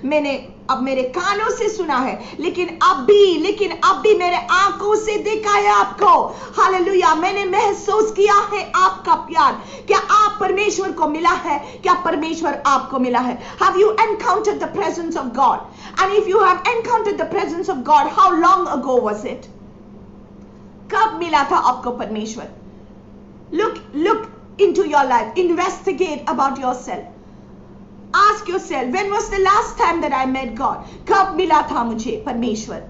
मैंने अब मेरे कानों से सुना है, लेकिन अब भी मेरे आंखों से देखा है आपको. हालेलुया. मैंने महसूस किया है आपका प्यार. क्या आप परमेश्वर को मिला है? क्या परमेश्वर आपको मिला है? Have you encountered the presence of God? And if you have encountered the presence of God, how long ago was it? कब मिला था आपको परमेश्वर? Look into your life. Investigate about yourself. Ask yourself, when was the last time that I met God? कब मिला था मुझे परमेश्वर?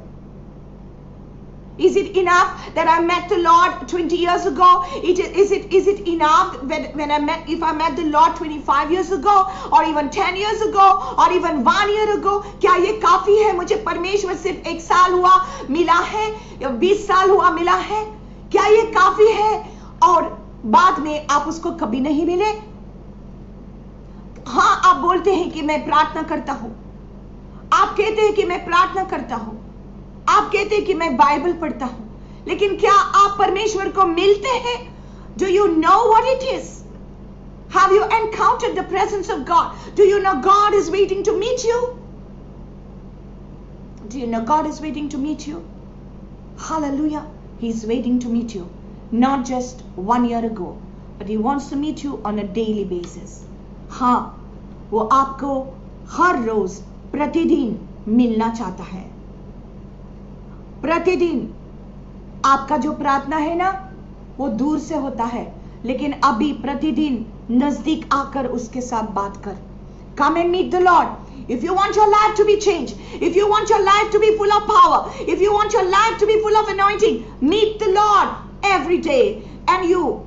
Is it enough that I met the Lord 20 years ago? Is it enough if I met the Lord 25 years ago, or even 10 years ago, or even 1 year ago? क्या ये काफी है? मुझे परमेश्वर सिर्फ 1 साल हुआ मिला है या 20 साल हुआ मिला है? क्या ये काफी है? और बाद में आप उसको कभी नहीं मिले? हाँ, आप बोलते हैं कि मैं प्रार्थना करता हूं. आप कहते हैं कि मैं प्रार्थना करता हूं. आप कहते हैं कि मैं बाइबल पढ़ता हूं. लेकिन क्या आप परमेश्वर को मिलते हैं? Do you know what it is? Have you encountered the presence of God? Do you know God is waiting to meet you? Do you know God is waiting to meet you? Hallelujah. He is waiting to meet you. Not just 1 year ago, but He wants to meet you on a daily basis. हाँ, वो आपको हर रोज प्रतिदिन मिलना चाहता है. प्रतिदिन आपका जो प्रार्थना है ना, वो दूर से होता है, लेकिन अभी प्रतिदिन नजदीक आकर उसके साथ बात कर. Come and meet the Lord. If you want your life to be changed, if you want your life to be full of power, if you want your life to be full of anointing, meet the Lord every day. And you,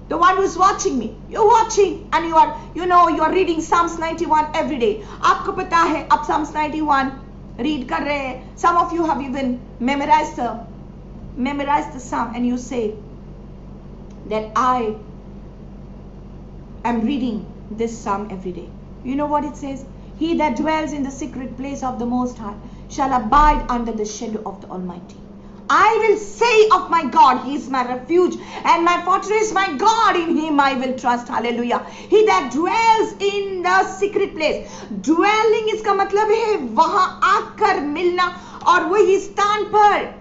the one who is watching me, you're watching and you are reading Psalms 91 every day. आपको पता है आप Psalms 91 read कर रहे हैं. Some of you have even memorized the psalm, and you say that I am reading this psalm every day. You know what it says? He that dwells in the secret place of the Most High shall abide under the shadow of the Almighty. I will say of my God, He is my refuge and my fortress, my God, in Him I will trust. Hallelujah. He that dwells in the secret place. Dwelling इसका मतलब है वहां आकर मिलना, और वही स्थान पर,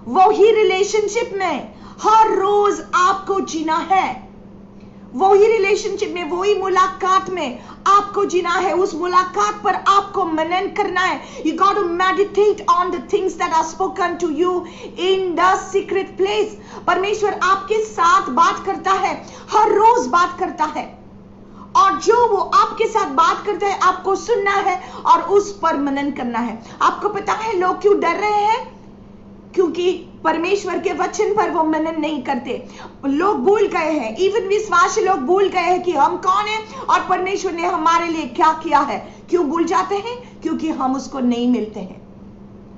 वही रिलेशनशिप में हर रोज आपको जीना है. वही रिलेशनशिप में, वही मुलाकात में आपको जीना है. उस मुलाकात पर आपको मनन करना है. You got to meditate on the things that are spoken to you in the secret place. परमेश्वर आपके साथ बात करता है, हर रोज बात करता है, और जो वो आपके साथ बात करता है आपको सुनना है और उस पर मनन करना है. आपको पता है लोग क्यों डर रहे हैं? क्योंकि परमेश्वर के वचन पर वो मनन नहीं करते. लोग भूल गए हैं, इवन विश्वासी लोग भूल गए हैं कि हम कौन हैं और परमेश्वर ने हमारे लिए क्या किया है. क्यों भूल जाते हैं? क्योंकि हम उसको नहीं मिलते हैं.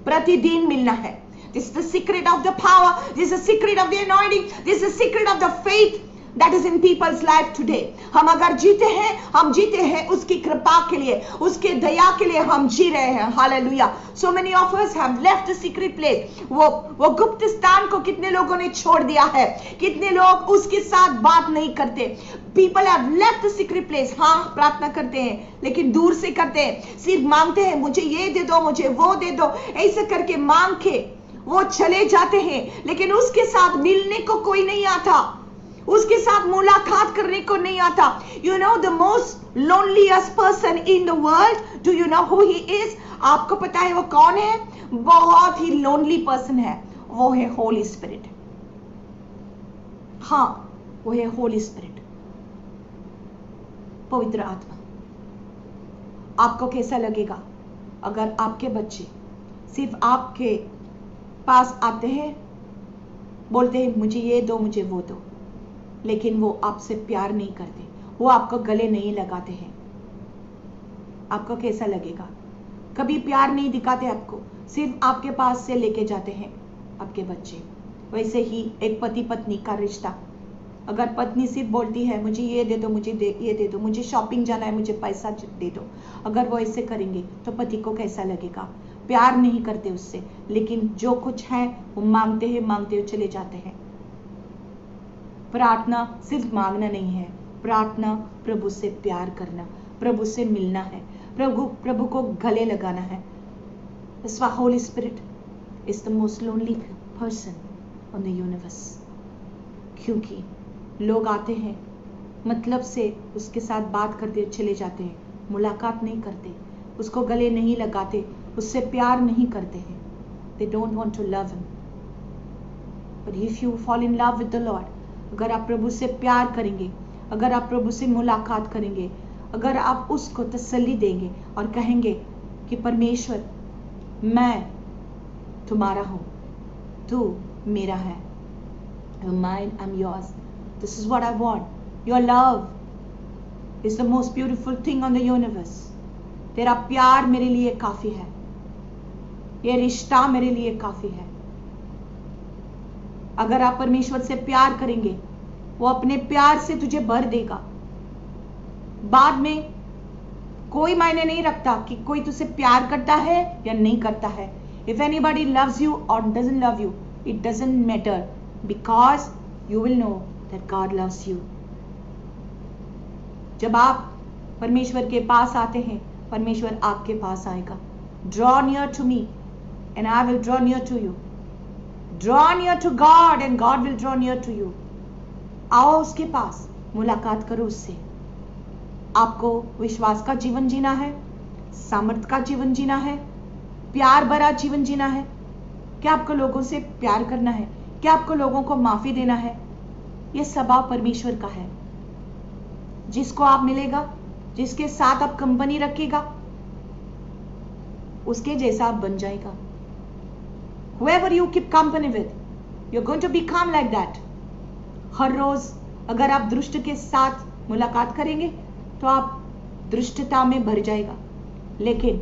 प्रतिदिन मिलना है. This is the secret of the power. This is the secret of the anointing. This is the secret of the faith that is in people's life today. हम अगर जीते हैं, हम जीते हैं उसकी कृपा के लिए, उसके दया के लिए हम जी रहे हैं. Hallelujah. So many of us have left the secret place. वो गुप्त स्थान को कितने लोगों ने छोड़ दिया है. कितने लोग उसके साथ बात नहीं करते. People have left the secret place. हाँ, प्रार्थना करते हैं लेकिन दूर से करते हैं. सिर्फ मांगते हैं, मुझे ये दे दो, मुझे वो दे दो, ऐसे करके मांग के वो चले जाते हैं, लेकिन उसके साथ मिलने को कोई नहीं आता, उसके साथ मुलाकात करने को नहीं आता. You know the most loneliest person in the world? Do you know who he is? आपको पता है वो कौन है? बहुत ही lonely person है. वो है Holy Spirit. हाँ, वो है Holy Spirit, पवित्र आत्मा. आपको कैसा लगेगा अगर आपके बच्चे सिर्फ आपके पास आते हैं, बोलते हैं मुझे ये दो, मुझे वो दो, लेकिन वो आपसे प्यार नहीं करते, वो आपको गले नहीं लगाते हैं? आपको कैसा लगेगा? कभी प्यार नहीं दिखाते आपको, सिर्फ आपके पास से लेके जाते हैं आपके बच्चे। वैसे ही एक पति पत्नी का रिश्ता, अगर पत्नी सिर्फ बोलती है मुझे ये दे दो, मुझे ये दे दो, मुझे शॉपिंग जाना है, मुझे पैसा दे दो, अगर वो ऐसे करेंगे तो पति को कैसा लगेगा? प्यार नहीं करते उससे, लेकिन जो कुछ है वो मांगते हुए चले जाते हैं। प्रार्थना सिर्फ मांगना नहीं है, प्रार्थना प्रभु से प्यार करना, प्रभु से मिलना है, प्रभु को गले लगाना है। That's why Holy Spirit is the most lonely person on the universe. क्योंकि लोग आते हैं, मतलब से उसके साथ बात करते चले जाते हैं, मुलाकात नहीं करते, उसको गले नहीं लगाते, उससे प्यार नहीं करते हैं। They don't want to love him. But if you fall in love with the Lord, अगर आप प्रभु से प्यार करेंगे, अगर आप प्रभु से मुलाकात करेंगे, अगर आप उसको तसल्ली देंगे और कहेंगे कि परमेश्वर मैं तुम्हारा हूँ, तू मेरा है, you're mine, I'm yours, this is what I want, your love is the most beautiful thing on the universe, तेरा प्यार मेरे लिए काफी है, ये रिश्ता मेरे लिए काफी है। अगर आप परमेश्वर से प्यार करेंगे, वो अपने प्यार से तुझे भर देगा। बाद में कोई मायने नहीं रखता कि कोई तुझसे प्यार करता है या नहीं करता है। If anybody loves you or doesn't love you, it doesn't matter, because you will know that God loves you. जब आप परमेश्वर के पास आते हैं, परमेश्वर आपके पास आएगा। Draw near to me and I will draw near to you. Draw near to God and God will draw near to you. आओ उसके पास, मुलाकात करो उससे। आपको विश्वास का जीवन जीना है, सामर्थ का जीवन जीना है, प्यार भरा जीवन जीना है। क्या आपको लोगों से प्यार करना है? क्या आपको लोगों को माफी देना है? यह स्वभाव परमेश्वर का है। जिसको आप मिलेगा, जिसके साथ आप कंपनी रखेगा, उसके जैसा आप बन जाएगा। Whoever you keep company with, you're going to become like that. हर रोज अगर आप दुष्ट के साथ मुलाकात करेंगे तो आप दुष्टता में भर जाएगा, लेकिन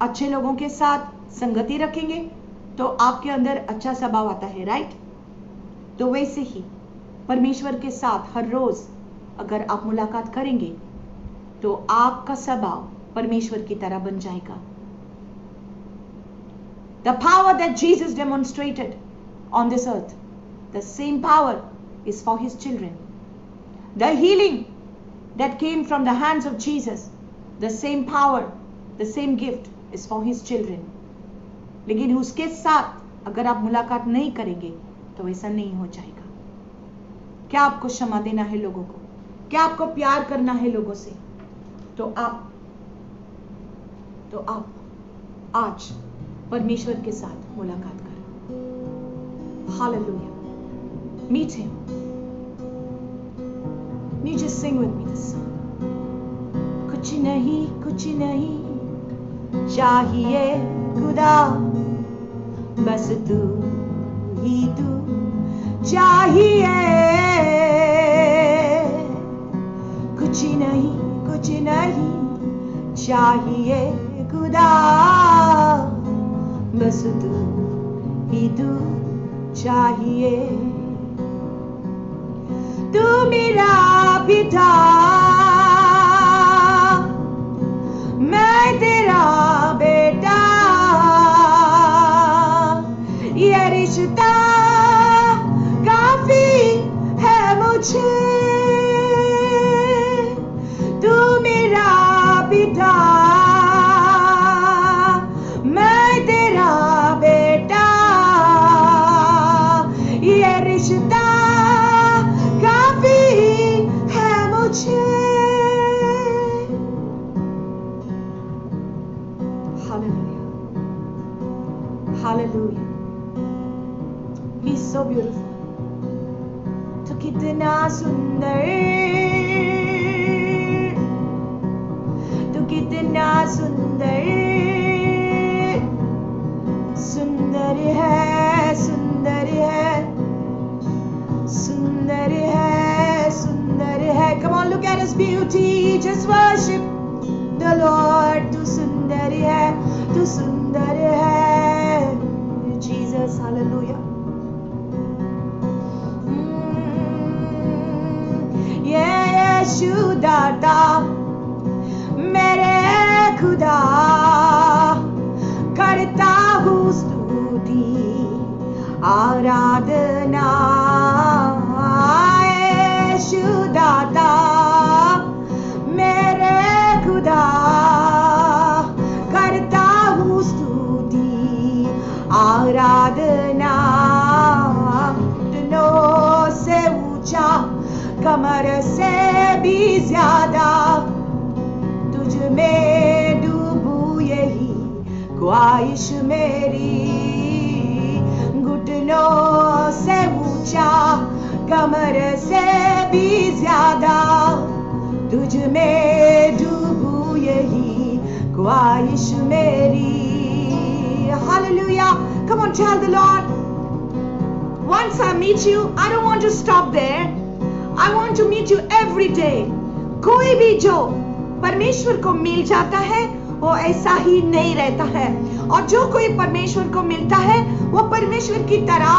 अच्छे लोगों के साथ संगति रखेंगे तो आपके अंदर अच्छा स्वभाव आता है, राइट? तो वैसे ही परमेश्वर के साथ हर रोज अगर आप मुलाकात करेंगे तो आपका स्वभाव परमेश्वर की तरह बन जाएगा। The power that Jesus demonstrated on this earth, the same power is for his children. The healing that came from the hands of Jesus, the same power, the same gift is for his children. लेकिन उसके साथ अगर आप मुलाकात नहीं करेंगे तो ऐसा नहीं हो जाएगा। क्या आपको क्षमा देना है लोगों को? क्या आपको प्यार करना है लोगों से? तो आप आज परमेश्वर के साथ मुलाकात करें। Hallelujah. Meet him. You just sing with me this song. कुछ नहीं चाहिए खुदा, बस तू ही तू चाहिए। कुछ नहीं चाहिए खुदा, बस तू ही तू चाहिए। तू मेरा पिता, मैं तेरा बेटा, ये रिश्ता काफी है मुझे। तू मेरा पिता, मैं तेरा बेटा, ये रिश्ता काफी है मुझे। Hallelujah. Hallelujah. He's so beautiful. तो कितना सुंदर, तो कितना सुंदर, सुंदर है, सुंदर है, सुंदर है, सुंदर है। Come on, look at his beauty. Just worship the Lord. तू सुंदर सुंदर है, तू सुंदर है जीसस, हालेलुया। यीशु दाता मेरे खुदा, करता हूँ स्तुति आराधना। यीशु दाता मेरे खुदा, करता हूँ स्तुति आराधना। घुटनों से ऊंचा, कमर से भी ज्यादा, तुझ में डूबूं यही ख्वाहिश मेरी। घुटनों से ऊंचा, कमर से भी ज्यादा, तुझ में डूबूं यही ख्वाहिश मेरी। Hallelujah. Come on, tell the Lord. Once I meet you, I don't want to stop there. I want to meet you every day. कोई भी जो परमेश्वर को मिल जाता है वो ऐसा ही नहीं रहता है, और जो कोई परमेश्वर को मिलता है वो परमेश्वर की तरह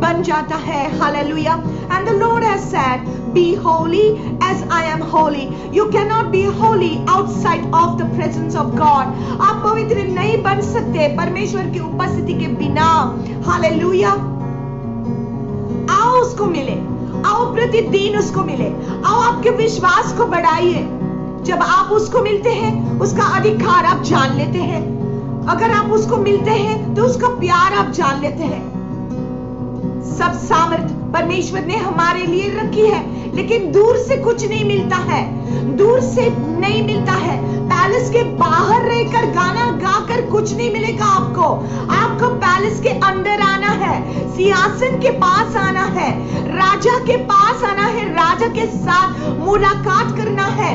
बन जाता है। Hallelujah. And the Lord has said, be holy as I am holy. You cannot be holy outside of the presence of God. आप पवित्र नहीं बन सकते परमेश्वर की उपस्थिति के बिना। हालेलुया। आओ उसको मिले, आओ प्रतिदिन उसको मिले, आओ आपके विश्वास को बढ़ाइए। जब आप उसको मिलते हैं उसका अधिकार आप जान लेते हैं। अगर आप उसको मिलते हैं तो उसका प्यार आप जान लेते हैं। सब सामर्थ परमेश्वर ने हमारे लिए रखी है, लेकिन दूर से कुछ नहीं मिलता है, दूर से नहीं मिलता है। पैलेस के बाहर रहकर गाना गाकर कुछ नहीं मिलेगा आपको। आपको पैलेस के अंदर आना है, सिंहासन के पास आना है, राजा के पास आना है, राजा के साथ मुलाकात करना है,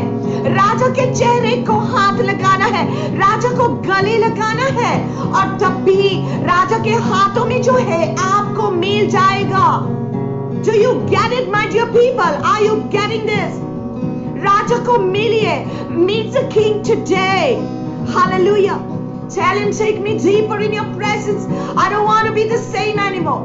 राजा के चेहरे को हाथ लगाना है, राजा को गले लगाना है, और तब भी राजा के हाथों में जो है आपको मिल जाएगा। Do you get it, my dear people? Are you getting this? राजा को मिलिए। Meet the King today. Hallelujah. Tell him, take me deeper in your presence. I don't want to be the same anymore.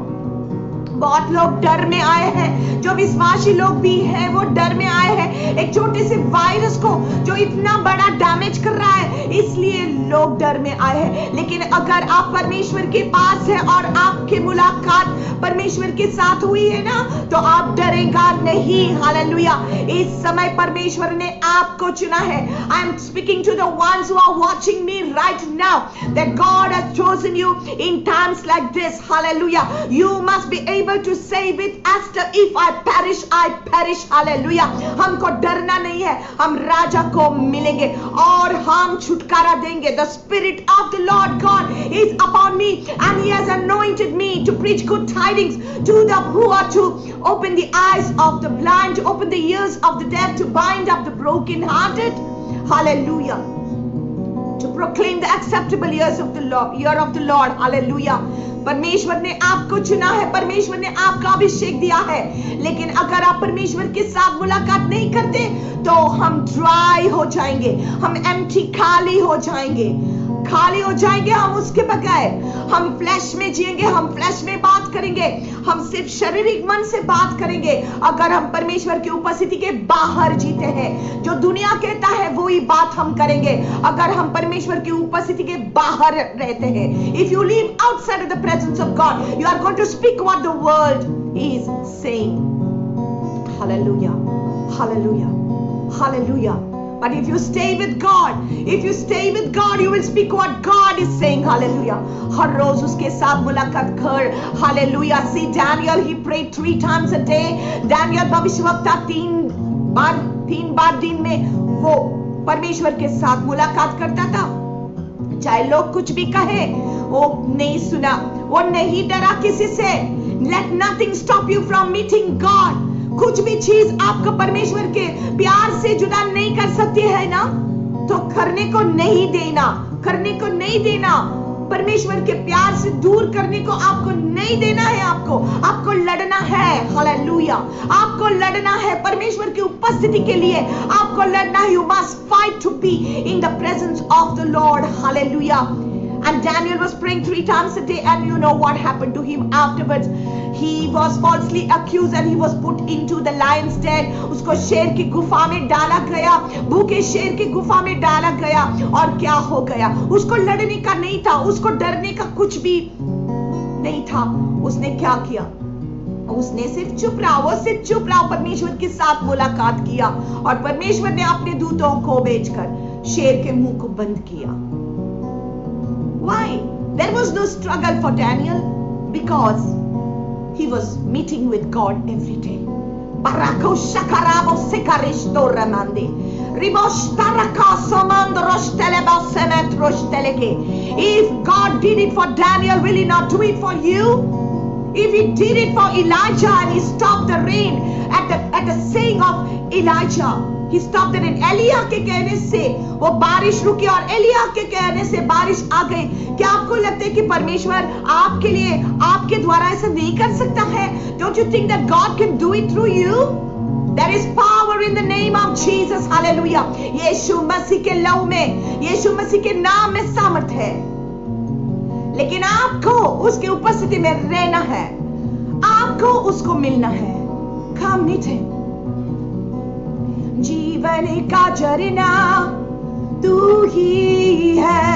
बहुत लोग डर में आए हैं, जो विश्वासी लोग भी हैं वो डर में आए हैं एक छोटे से वायरस को जो इतना बड़ा डैमेज कर रहा है, इसलिए लोग डर में आए हैं। लेकिन अगर आप परमेश्वर के पास हैं और आपकी मुलाकात परमेश्वर के साथ हुई है ना, तो आप डरेगा नहीं। हालेलुया। इस समय परमेश्वर ने आपको चुना है। I am speaking to the ones who are watching me right now, that God has chosen you in times like this. Hallelujah. You must be able to say with Esther, if I perish, I perish. Hallelujah. हमको डरना नहीं है, हम राजा को मिलेंगे और हम छुटकारा देंगे। The Spirit of the Lord God is upon me, and He has anointed me to preach good tidings to the poor, to open the eyes of the blind, to open the ears of the deaf, to bind up the brokenhearted. Hallelujah. To proclaim the acceptable year of the Lord. Hallelujah. परमेश्वर ने आपको चुना है, परमेश्वर ने आपका अभिषेक दिया है, लेकिन अगर आप परमेश्वर के साथ मुलाकात नहीं करते तो हम ड्राई हो जाएंगे, हम एम्प्टी, खाली हो जाएंगे, खाली हो जाएंगे हम उसके बगैर। हम फ्लैश में जिएंगे, हम फ्लैश में बात करेंगे, हम सिर्फ शारीरिक मन से बात करेंगे। अगर हम परमेश्वर की उपस्थिति के बाहर जीते हैं, जो दुनिया कहता है वही बात हम करेंगे। अगर हम परमेश्वर की उपस्थिति के बाहर रहते हैं, if you live outside of the presence of God, you are going to speak what the world is saying. Hallelujah, hallelujah, hallelujah. But if you stay with God, if you stay with God, you will speak what God is saying. Hallelujah. हर रोज उसके साथ मुलाकात कर। Hallelujah. See Daniel, he prayed 3 times a day. Daniel भविष्यवक्ता 3 बार दिन में वो परमेश्वर के साथ मुलाकात करता था। चाहे लोग कुछ भी कहे, वो नहीं सुना, वो नहीं डरा किसी से। Let nothing stop you from meeting God. कुछ भी चीज आपको परमेश्वर के प्यार से जुदा नहीं कर सकती है ना, तो करने को नहीं देना, करने को नहीं देना। परमेश्वर के प्यार से दूर करने को आपको नहीं देना है। आपको लड़ना है। हालेलुया, आपको लड़ना है परमेश्वर की उपस्थिति के लिए। आपको लड़ना है। You must fight to be in the presence of the Lord. Hallelujah. And Daniel was praying 3 times a day, and you know what happened to him afterwards. He was falsely accused and he was put into the lion's den. उसको शेर की गुफा में डाला गया, भूखे शेर की गुफा में डाला गया। और क्या हो गया? उसको लड़ने का नहीं था, उसको डरने का कुछ भी नहीं था। उसने क्या किया? उसने सिर्फ चुप रहा। वो सिर्फ चुप रहा, परमेश्वर के साथ मुलाकात किया, और परमेश्वर ने अपने दूतों को भेजकर शेर के मुंह को बंद किया। Why? There was no struggle for Daniel because he was meeting with God every day. Barako shakarabo sekaristo ramande. Ribosh taraka somando rosteleba semet rosteleke. If God did it for Daniel, will he not do it for you? If he did it for Elijah and he stopped the rain at the saying of Elijah, he stopped the rain. Elia के कहने से वो बारिश रुकी और एलिया के कहने से बारिश आ गई। क्या आपको लगता है कि परमेश्वर आपके लिए, आपके द्वारा ऐसा नहीं कर सकता है? Don't you think that God can do it through you? There is power in the name of Jesus. Hallelujah. यीशु मसीह के लहू में, यीशु मसीह के नाम में सामर्थ है, लेकिन आपको उसकी उपस्थिति में रहना है। आपको उसको मिलना है। Come meet him. जीवन का झरना तू ही है,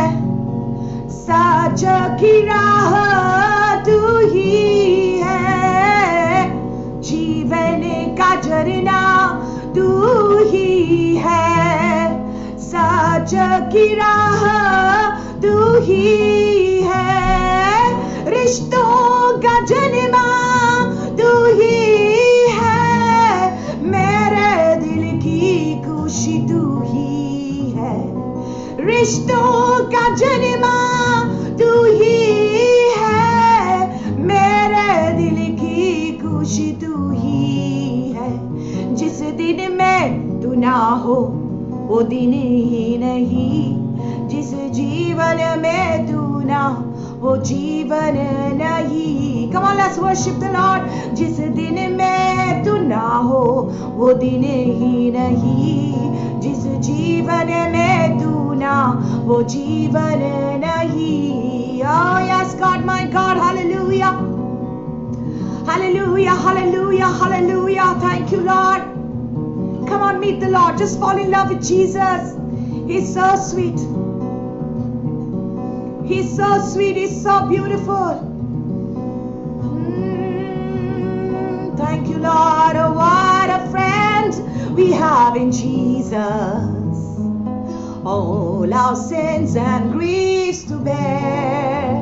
सच की राह तू ही है। जीवन का झरना तू ही है, सच की राह तू ही है। रिश्तों का जन्मा तू ही है, मेरे दिल की खुशी तू ही है। रिश्तों का जन्मा तू ही है, मेरे दिल की खुशी तू ही है। जिस दिन में तू ना हो वो दिन ही नहीं, जिस जीवन में तू ना वो जीवन नहीं। Come on, let's worship the Lord. जिस दिन में तू ना हो वो दिन ही नहीं, जिस जीवन में तू ना वो जीवन नहीं। Oh yes, God, my God, hallelujah, hallelujah, hallelujah, hallelujah. Thank you, Lord. Come on, meet the Lord. Just fall in love with Jesus. He's so sweet. He's so sweet. He's so beautiful. Thank you, Lord. Oh, what a friend we have in Jesus. All our sins and griefs to bear.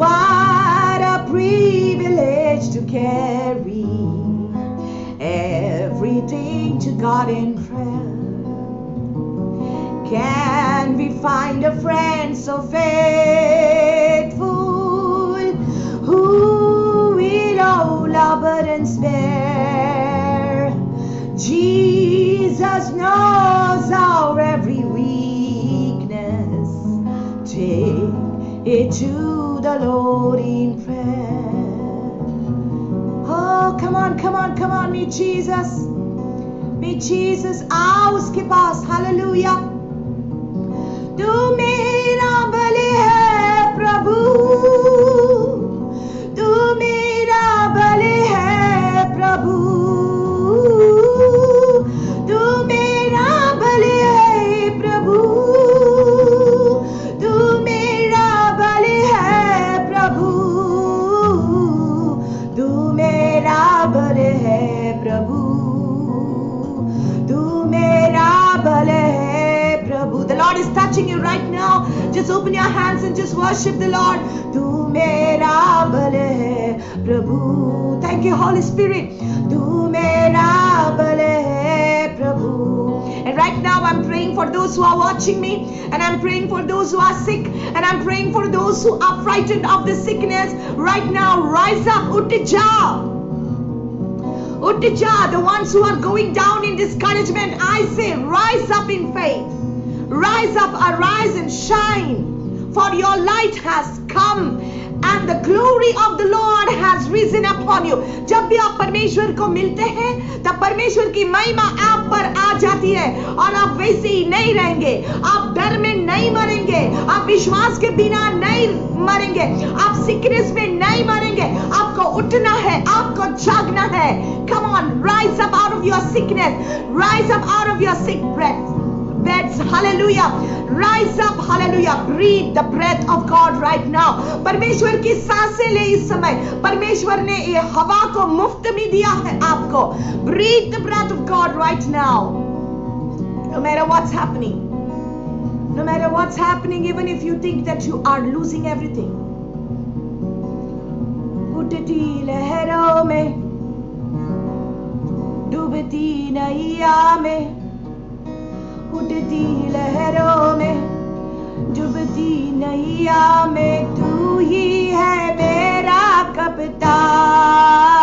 What a privilege to carry everything to God in prayer. Can we find a friend so faithful, who will all our burdens bear? Jesus knows our every weakness. Take it to the Lord in prayer. Oh, come on, come on, come on, meet Jesus. Meet Jesus. आओ उसके पास. Hallelujah. तू मेरा बल है प्रभु, तू मेरा बल है प्रभु, तू मेरा बल है प्रभु, तू मेरा बल है प्रभु, तू मेरा बल है प्रभु, तू मेरा बल है प्रभु। The Lord is touching you right now. Just open your hands and just worship the Lord. तू मेरा बल है प्रभु. Thank you, Holy Spirit. तू मेरा बल है प्रभु. And right now I'm praying for those who are watching me, and I'm praying for those who are sick, and I'm praying for those who are frightened of the sickness. Right now, rise up, Uttija. Uttija, the ones who are going down in discouragement, I say rise up in faith. Rise up, arise and shine. for your light has come and the glory of the Lord has risen upon you. जब भी आप परमेश्वर को मिलते हैं तब परमेश्वर की महिमा आप पर आ जाती है और आप वैसे ही नहीं रहेंगे। आप डर में नहीं मरेंगे, आप विश्वास के बिना नहीं मरेंगे, आप सिकनेस में नहीं मरेंगे। आपको उठना है, आपको जागना है। Come on, rise up out of your sickness, rise up out of your sick beds. Hallelujah. Rise up. Hallelujah. Breathe the breath of God right now. परमेश्वर की सांसें ले इस समय। परमेश्वर ने ये हवा को मुफ्त में दिया है आपको। Breathe the breath of God right now. No matter what's happening. No matter what's happening, even if you think that you are losing everything. उठती लहरों में, डूबती नैया में, उठती लहरों में, डूबती नैया में, तू ही है मेरा कप्तान।